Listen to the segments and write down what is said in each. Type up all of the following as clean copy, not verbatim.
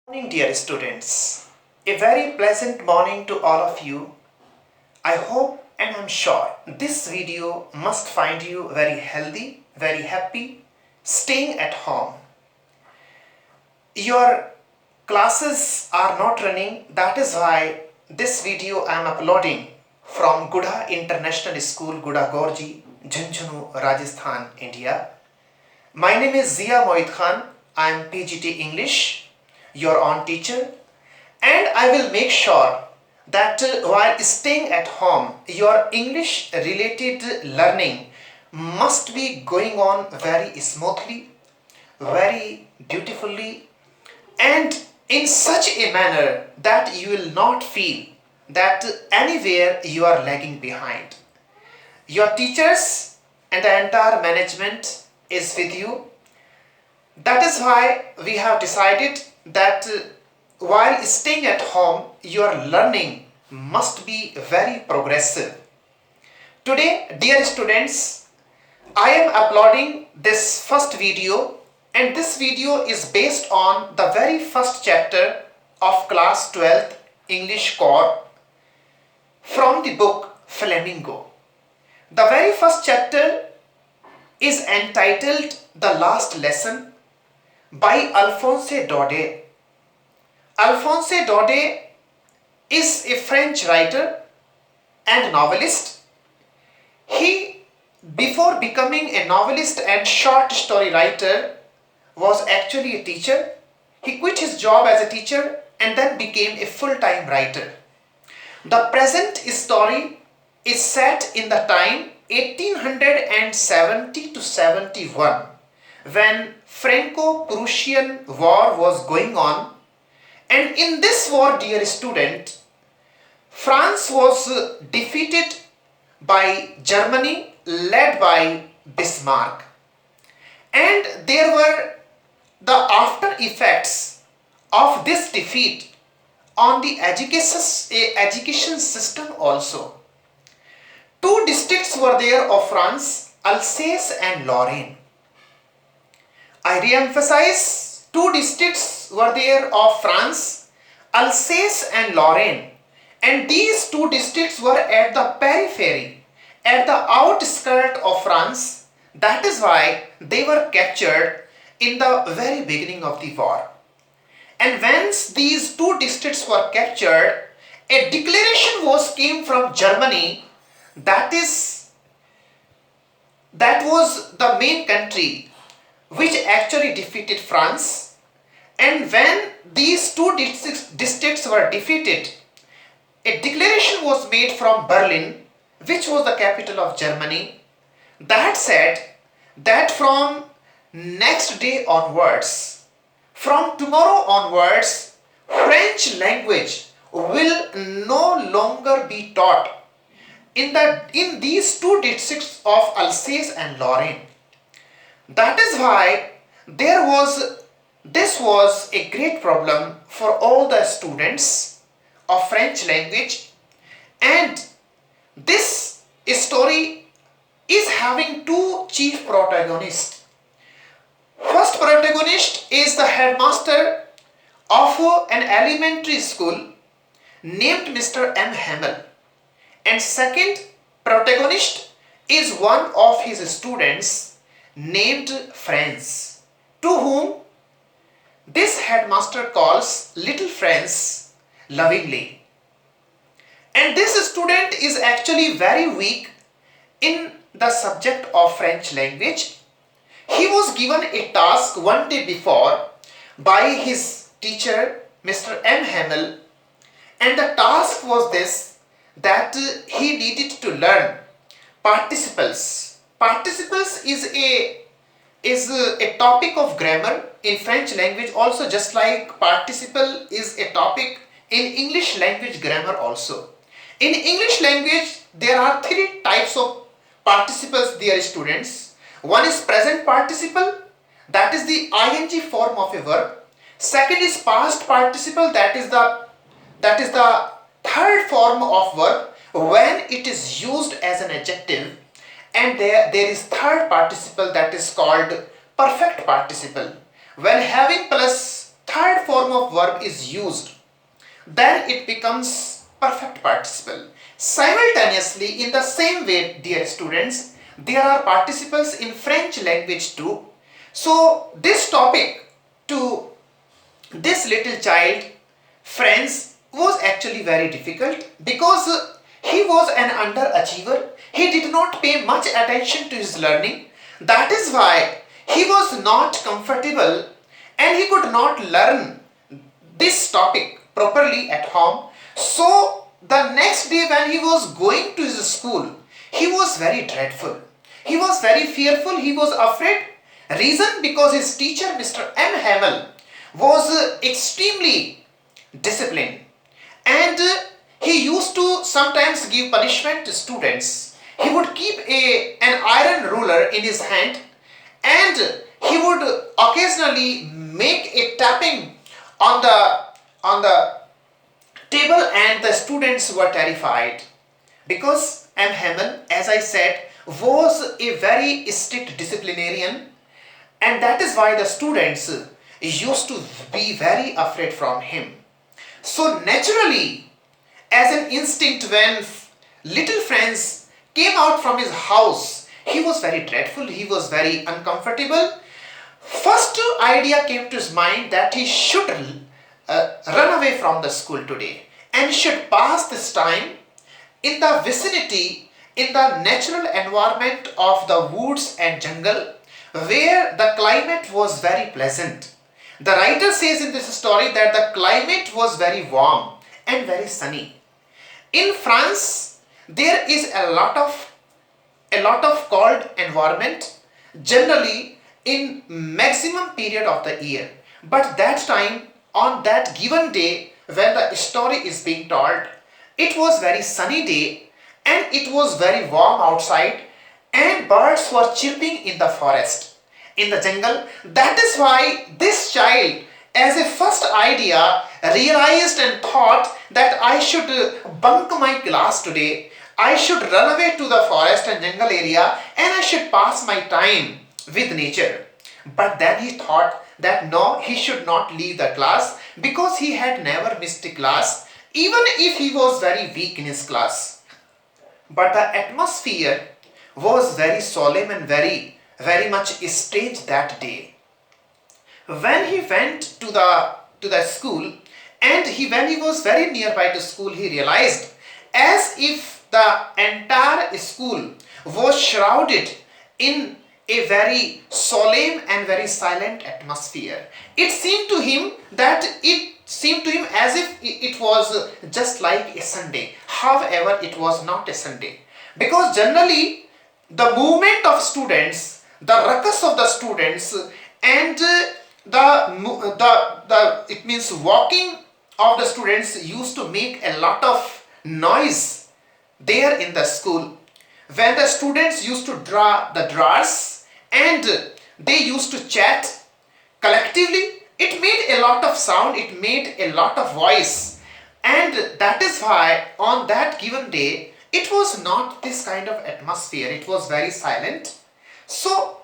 Morning, dear students. A very pleasant morning to all of you. I hope and I'm sure this video must find you very healthy, very happy, staying at home. Your classes are not running, that is why this video I am uploading from Gudha International School, Gudha Gorji, Jhunjhunu, Rajasthan, India. My name is Zia Moid Khan. I am PGT English, your own teacher, and I will make sure that while staying at home, your English related learning must be going on very smoothly, very beautifully, and in such a manner that you will not feel that anywhere you are lagging behind. Your teachers and the entire management is with you. That is why we have decided that while staying at home, your learning must be very progressive. Today, dear students, I am uploading this first video, and this video is based on the very first chapter of Class 12th English Core from the book Flamingo. The very first chapter is entitled The Last Lesson by Alphonse Daudet. Alphonse Daudet is a French writer and novelist. He, before becoming a novelist and short story writer, was actually a teacher. He quit his job as a teacher and then became a full-time writer. The present story is set in the time 1870 to 71, when Franco-Prussian war was going on, and in this war, dear student, France was defeated by Germany led by Bismarck, and there were the after effects of this defeat on the education system also. Two districts were there of France, Alsace and Lorraine. I re-emphasize, two districts were there of France, Alsace and Lorraine, and these two districts were at the periphery, at the outskirts of France. That is why they were captured in the very beginning of the war. And once these two districts were captured, a declaration came from Germany, that was the main country which actually defeated France. And when these two districts were defeated, a declaration was made from Berlin, which was the capital of Germany, that said that from next day onwards, from tomorrow onwards, French language will no longer be taught in these two districts of Alsace and Lorraine. That is why this was a great problem for all the students of French language, and this story is having two chief protagonists. First protagonist is the headmaster of an elementary school named Mr. M. Hamel, and second protagonist is one of his students named Franz, to whom this headmaster calls Little Franz lovingly. And this student is actually very weak in the subject of French language. He was given a task one day before by his teacher, Mr. M. Hamel, and the task was this, that he needed to learn participles. Participles is a topic of grammar in French language also, just like participle is a topic in English language grammar also. In English language, there are three types of participles, dear students. One is present participle, that is the ing form of a verb. Second is past participle, that is the third form of verb when it is used as an adjective. And there is third participle, that is called perfect participle, when having plus third form of verb is used, then it becomes perfect participle. Simultaneously, in the same way, dear students, there are participles in French language too. So this topic to this little child, Franz, was actually very difficult because he was an underachiever. He did not pay much attention to his learning. That is why he was not comfortable and he could not learn this topic properly at home. So the next day when he was going to his school, he was very dreadful. He was very fearful. He was afraid. Reason because his teacher, Mr. M. Hamel, was extremely disciplined, and he used to sometimes give punishment to students. He would keep an iron ruler in his hand, and he would occasionally make a tapping on the table, and the students were terrified because M. Hamel, as I said, was a very strict disciplinarian, and that is why the students used to be very afraid from him. So naturally, as an instinct, when little Franz came out from his house, he was very dreadful, he was very uncomfortable. First idea came to his mind that he should run away from the school today and should pass this time in the vicinity, in the natural environment of the woods and jungle, where the climate was very pleasant. The writer says in this story that the climate was very warm and very sunny. In France, there is a lot of cold environment, generally in maximum period of the year. But that time, on that given day when the story is being told, it was very sunny day and it was very warm outside, and birds were chirping in the forest, in the jungle. That is why this child, as a first idea, realized and thought that I should bunk my class today. I should run away to the forest and jungle area and I should pass my time with nature. But then he thought that no, he should not leave the class because he had never missed a class, even if he was very weak in his class. But the atmosphere was very solemn and very much strange that day. When he went to the school, and when he was very nearby to school, he realized as if the entire school was shrouded in a very solemn and very silent atmosphere. It seemed to him as if it was just like a Sunday. However, it was not a Sunday, because generally the movement of students, the ruckus of the students, and it means walking of the students used to make a lot of noise there in the school. When the students used to draw the drawers and they used to chat collectively, it made a lot of sound, it made a lot of voice, and that is why on that given day it was not this kind of atmosphere. It was very silent. So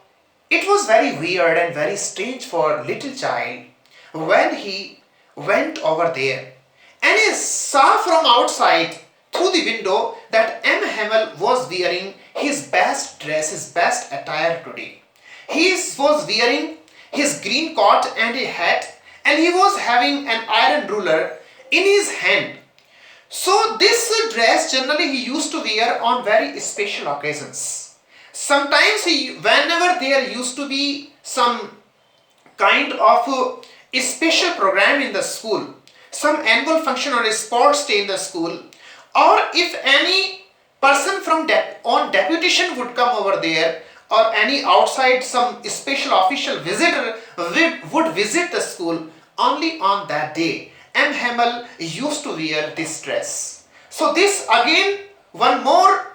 it was very weird and very strange for little child when he went over there and he saw from outside through the window that M. Hamel was wearing his best dress, his best attire today. He was wearing his green coat and a hat, and he was having an iron ruler in his hand. So this dress generally he used to wear on very special occasions. Sometimes whenever there used to be some kind of a special program in the school, some annual function or a sports day in the school, or if any person from on deputation would come over there, or any outside some special official visitor would visit the school, only on that day M. Hamel used to wear this dress. So this again, one more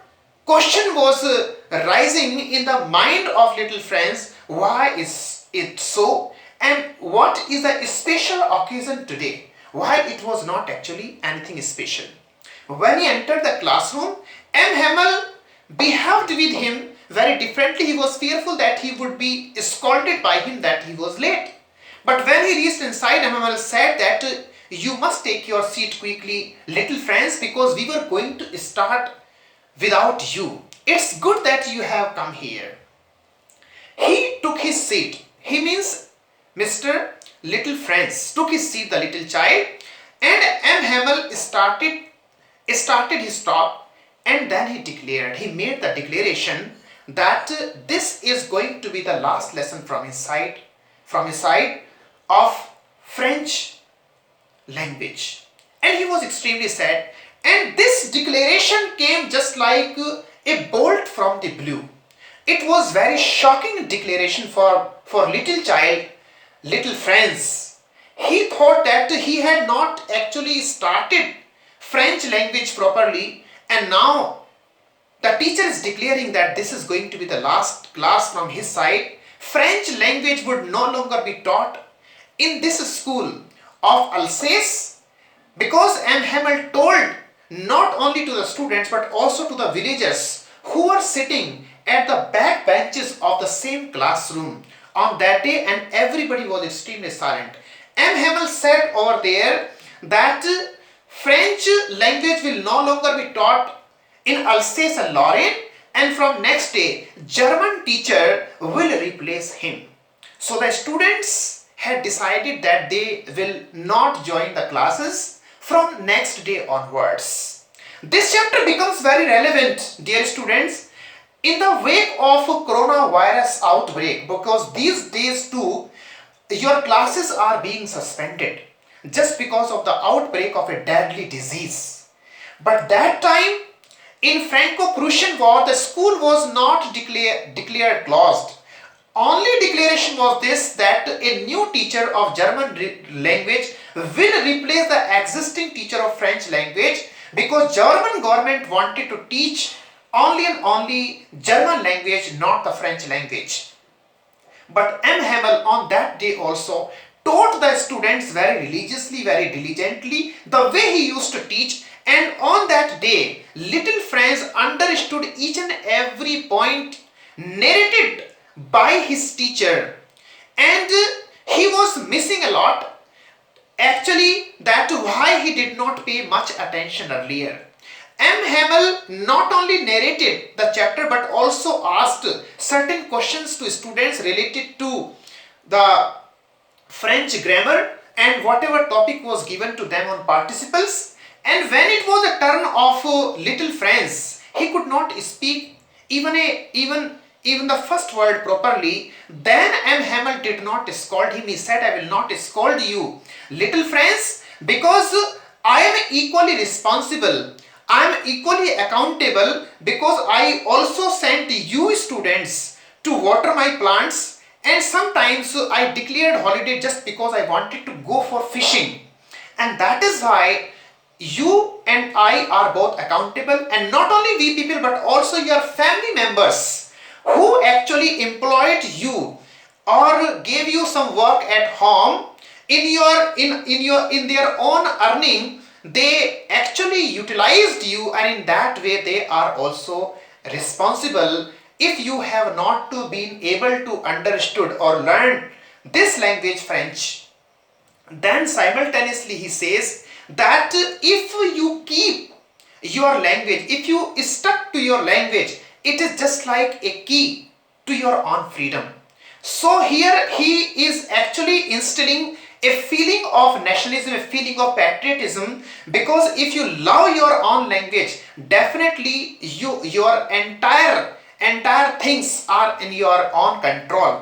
question was rising in the mind of little Franz. Why is it so? And what is the special occasion today? Why it was not actually anything special? When he entered the classroom, M. Hamel behaved with him very differently. He was fearful that he would be scolded by him that he was late. But when he reached inside, Hamel said that you must take your seat quickly, little Franz, because we were going to start without you. It's good that you have come here. He took his seat. He means Mr. Little Franz took his seat, the little child, and Hamel started his talk, and then he made the declaration that this is going to be the last lesson from his side of French language. And he was extremely sad, and this declaration came just like a bolt from the blue. It was very shocking declaration for little child, little Franz. He thought that he had not actually started French language properly, and now the teacher is declaring that this is going to be the last class from his side. French language would no longer be taught in this school of Alcese, because Hamel told not only to the students but also to the villagers who were sitting at the back benches of the same classroom on that day, and everybody was extremely silent. Hamel said over there that French language will no longer be taught in Alsace and Lorraine, and from next day German teacher will replace him. So the students had decided that they will not join the classes from next day onwards. This chapter becomes very relevant, dear students, in the wake of coronavirus outbreak, because these days too your classes are being suspended just because of the outbreak of a deadly disease. But that time in Franco-Prussian War, the school was not declared closed. Only declaration was this, that a new teacher of German language will replace the existing teacher of French language, because German government wanted to teach only and only German language, not the French language. But Hamel on that day also taught the students very religiously, very diligently, the way he used to teach. And on that day, little Franz understood each and every point narrated by his teacher, and he was missing a lot. Actually, that why he did not pay much attention earlier. Hamel not only narrated the chapter but also asked certain questions to students related to the French grammar and whatever topic was given to them on participles. And when it was the turn of little Franz, he could not speak even the first word properly. Then Hamel did not scold him. He said, "I will not scold you, little Franz, because I am equally responsible. I am equally accountable, because I also sent you students to water my plants, and sometimes I declared holiday just because I wanted to go for fishing. And that is why you and I are both accountable, and not only we people but also your family members who actually employed you or gave you some work at home in their own earning. They actually utilized you, and in that way they are also responsible if you have not been able to understood or learn this language French." Then simultaneously he says that if you keep your language, if you stuck to your language, it is just like a key to your own freedom. So here he is actually instilling a feeling of nationalism, a feeling of patriotism, because if you love your own language, definitely your entire things are in your own control.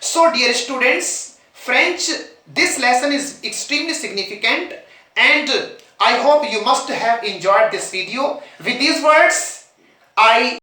So dear students, French, this lesson is extremely significant, and I hope you must have enjoyed this video. With these words, I